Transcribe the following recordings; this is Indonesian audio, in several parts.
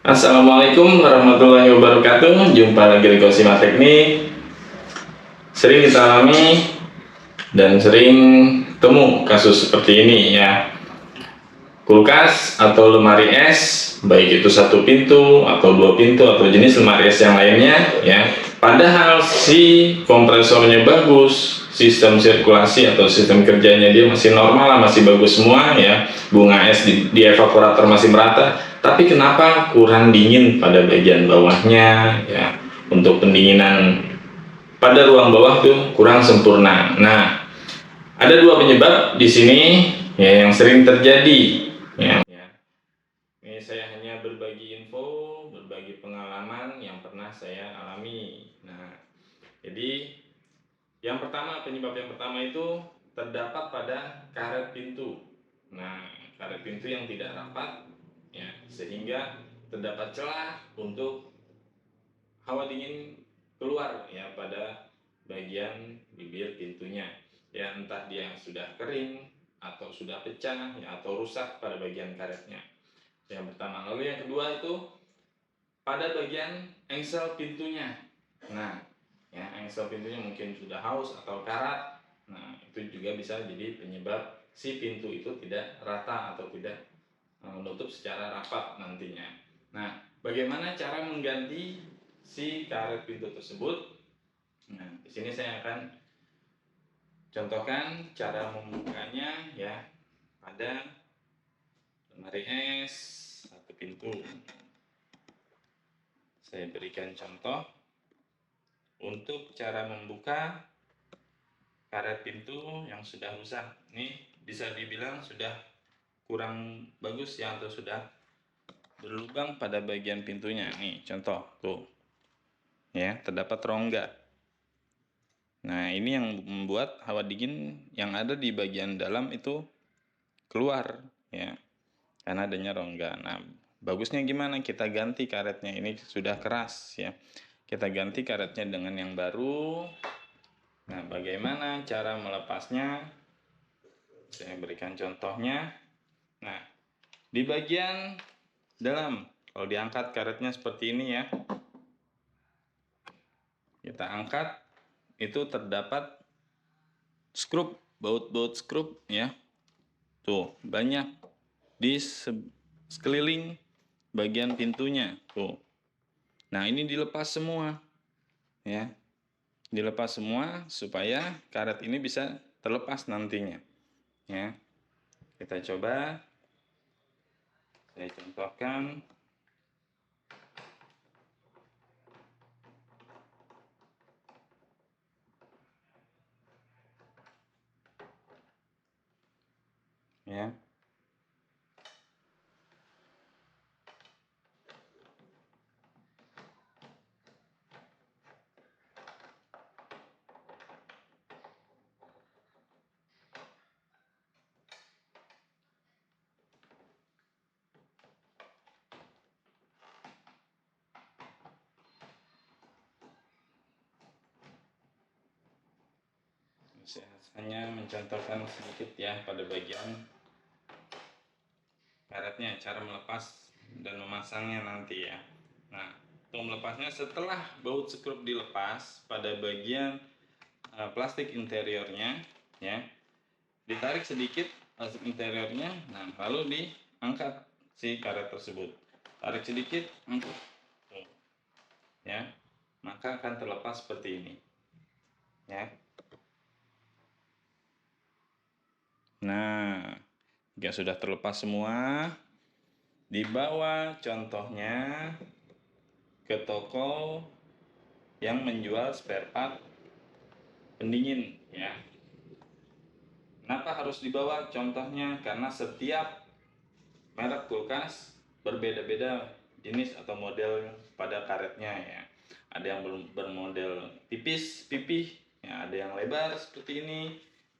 Assalamualaikum warahmatullahi wabarakatuh. Jumpa lagi di Kosima Teknik. Sering kita alami dan sering temu kasus seperti ini ya. Kulkas atau lemari es, baik itu satu pintu atau dua pintu atau jenis lemari es yang lainnya ya. Padahal si kompresornya bagus, sistem sirkulasi atau sistem kerjanya dia masih normal, masih bagus semua ya. Bunga es di evaporator masih merata, tapi kenapa kurang dingin pada bagian bawahnya ya. Untuk pendinginan pada ruang bawah tuh kurang sempurna. Nah, ada dua penyebab di sini ya yang sering terjadi ya. Ini saya hanya berbagi info, berbagi pengalaman yang pernah saya alami. Nah, jadi penyebab yang pertama itu terdapat pada karet pintu. Nah, karet pintu yang tidak rapat ya, sehingga terdapat celah untuk hawa dingin keluar ya pada bagian bibir pintunya. Ya, entah dia sudah kering atau sudah pecah ya, atau rusak pada bagian karetnya. Yang pertama. Lalu yang kedua itu pada bagian engsel pintunya. Nah, ya, engsel pintunya mungkin sudah haus atau karat. Nah, itu juga bisa jadi penyebab si pintu itu tidak rata atau tidak menutup secara rapat nantinya. Nah, bagaimana cara mengganti si karet pintu tersebut? Nah, di sini saya akan contohkan cara membukanya ya pada lemari es atau pintu. Saya berikan contoh untuk cara membuka karet pintu yang sudah rusak. Ini bisa dibilang sudah kurang bagus ya, atau sudah berlubang pada bagian pintunya. Nih contoh tuh ya, terdapat rongga. Nah, ini yang membuat hawa dingin yang ada di bagian dalam itu keluar ya, karena adanya rongga. Nah, bagusnya gimana? Kita ganti karetnya, ini sudah keras ya. Kita ganti karetnya dengan yang baru. Nah, bagaimana cara melepasnya? Saya berikan contohnya. Nah, di bagian dalam, kalau diangkat karetnya seperti ini ya, kita angkat, itu terdapat skrup, baut-baut skrup ya. Tuh, banyak di sekeliling bagian pintunya. Tuh. Nah, ini dilepas semua ya. Dilepas semua supaya karet ini bisa terlepas nantinya. Ya. Kita coba. Saya contohkan. Ya. Saya hanya mencontohkan sedikit ya pada bagian karetnya, cara melepas dan memasangnya nanti ya. Nah, untuk melepasnya, setelah baut skrup dilepas pada bagian plastik interiornya ya, ditarik sedikit plastik interiornya. Nah, lalu diangkat si karet tersebut, tarik sedikit, angkat ya, maka akan terlepas seperti ini ya. Nah, jika sudah terlepas semua, dibawa contohnya ke toko yang menjual spare part pendingin ya. Kenapa harus dibawa contohnya? Karena setiap merek kulkas berbeda-beda jenis atau model pada karetnya ya. Ada yang bermodel tipis, pipih, ya, ada yang lebar seperti ini.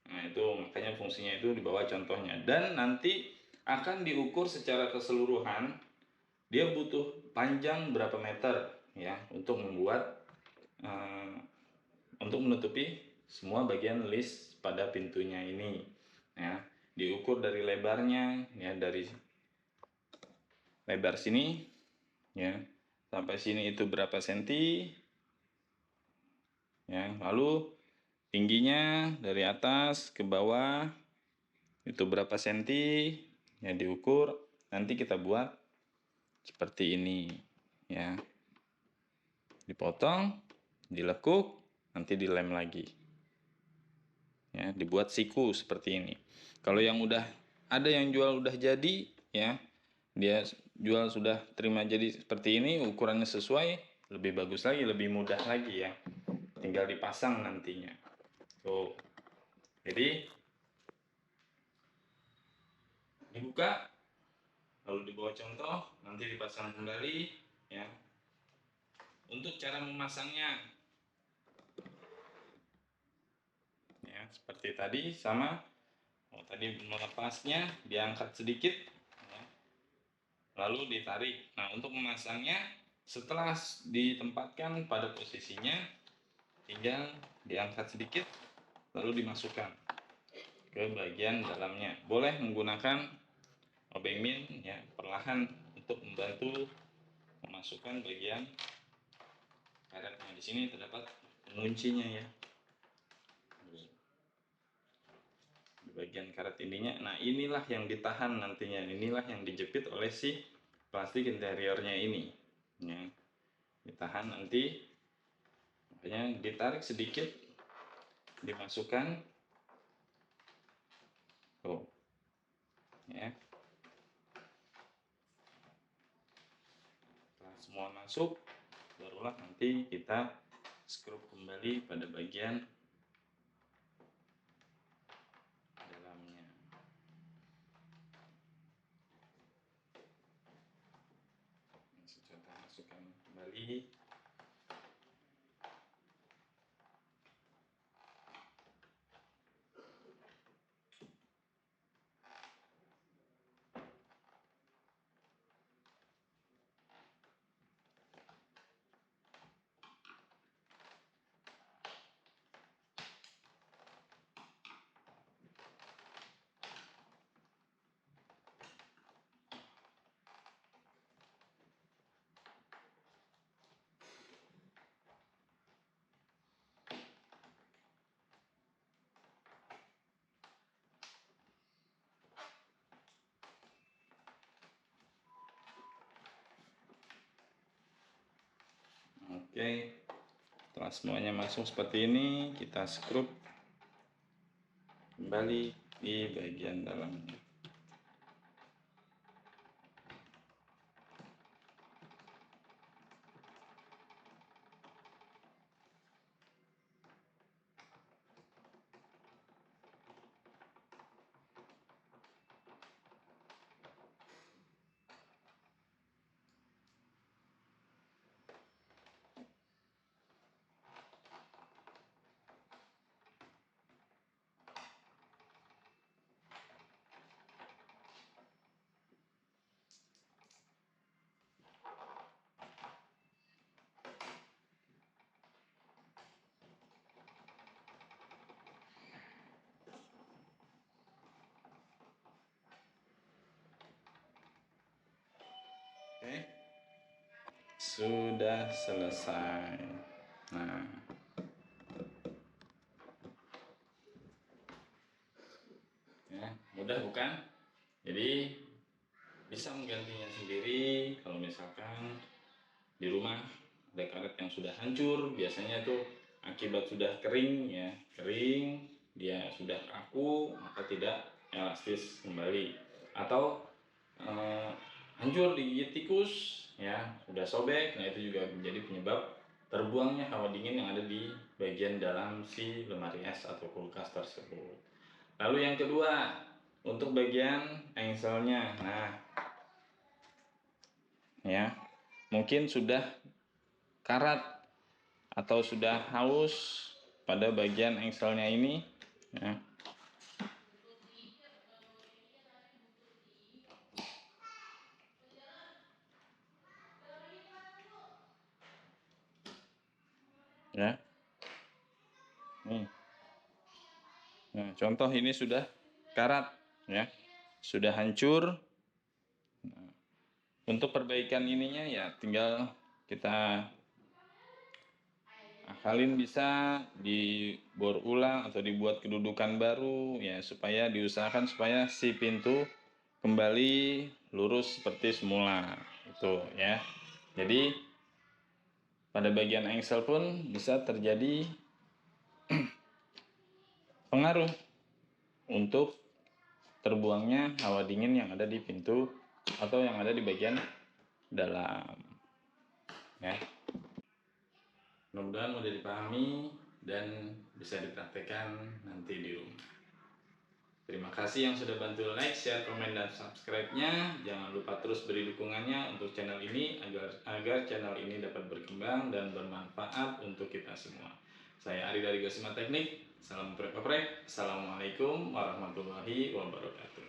Nah, itu makanya fungsinya itu dibawa contohnya. Dan nanti akan diukur secara keseluruhan, dia butuh panjang berapa meter ya untuk membuat untuk menutupi semua bagian list pada pintunya ini ya. Diukur dari lebarnya ya, dari lebar sini ya. Sampai sini itu berapa senti, ya. Lalu tingginya dari atas ke bawah itu berapa senti, ya diukur. Nanti kita buat seperti ini, ya. Dipotong, dilekuk, nanti dilem lagi. Ya, dibuat siku seperti ini. Kalau yang udah ada yang jual udah jadi, ya, dia jual sudah terima jadi seperti ini, ukurannya sesuai, lebih bagus lagi, lebih mudah lagi ya. Tinggal dipasang nantinya. Tuh. Jadi dibuka, lalu dibawa contoh, nanti dipasang kembali, ya. Untuk cara memasangnya, ya seperti tadi sama. Tadi melepasnya diangkat sedikit, ya, lalu ditarik. Nah, untuk memasangnya setelah ditempatkan pada posisinya, tinggal diangkat sedikit lalu dimasukkan ke bagian dalamnya. Boleh menggunakan obeng min, ya, perlahan untuk membantu memasukkan bagian karetnya. Di sini terdapat penguncinya, ya, di bagian karet ininya. Nah, inilah yang ditahan nantinya, inilah yang dijepit oleh si plastik interiornya ini, ya. Ditahan nanti, makanya ditarik sedikit, dimasukkan, tuh, ya. Setelah semua masuk, barulah nanti kita skrup kembali pada bagian dalamnya. Sudah masukkan kembali. Oke, setelah semuanya masuk seperti ini, kita skrup kembali di bagian dalamnya. Oke, sudah selesai. Nah, ya, mudah bukan? Jadi bisa menggantinya sendiri kalau misalkan di rumah ada karet yang sudah hancur, biasanya itu akibat sudah kering, ya, kering, dia sudah kaku, maka tidak elastis kembali, atau hancur digigit tikus, ya, sudah sobek. Nah, itu juga menjadi penyebab terbuangnya hawa dingin yang ada di bagian dalam si lemari es atau kulkas tersebut. Lalu yang kedua, untuk bagian engselnya. Nah, ya, mungkin sudah karat atau sudah haus pada bagian engselnya ini, ya. Ya, nih. Nah, contoh ini sudah karat, ya, sudah hancur. Untuk perbaikan ininya ya tinggal kita akalin, bisa dibor ulang atau dibuat kedudukan baru ya, supaya diusahakan supaya si pintu kembali lurus seperti semula itu ya. Jadi pada bagian engsel pun bisa terjadi pengaruh untuk terbuangnya hawa dingin yang ada di pintu atau yang ada di bagian dalam ya. Mudah-mudahan mudah dipahami dan bisa dipraktekkan nanti di rumah. Terima kasih yang sudah bantu like, share, komen, dan subscribe-nya. Jangan lupa terus beri dukungannya untuk channel ini agar channel ini dapat berkembang dan bermanfaat untuk kita semua. Saya Ari dari Gosima Teknik. Salam oprek-oprek. Assalamualaikum warahmatullahi wabarakatuh.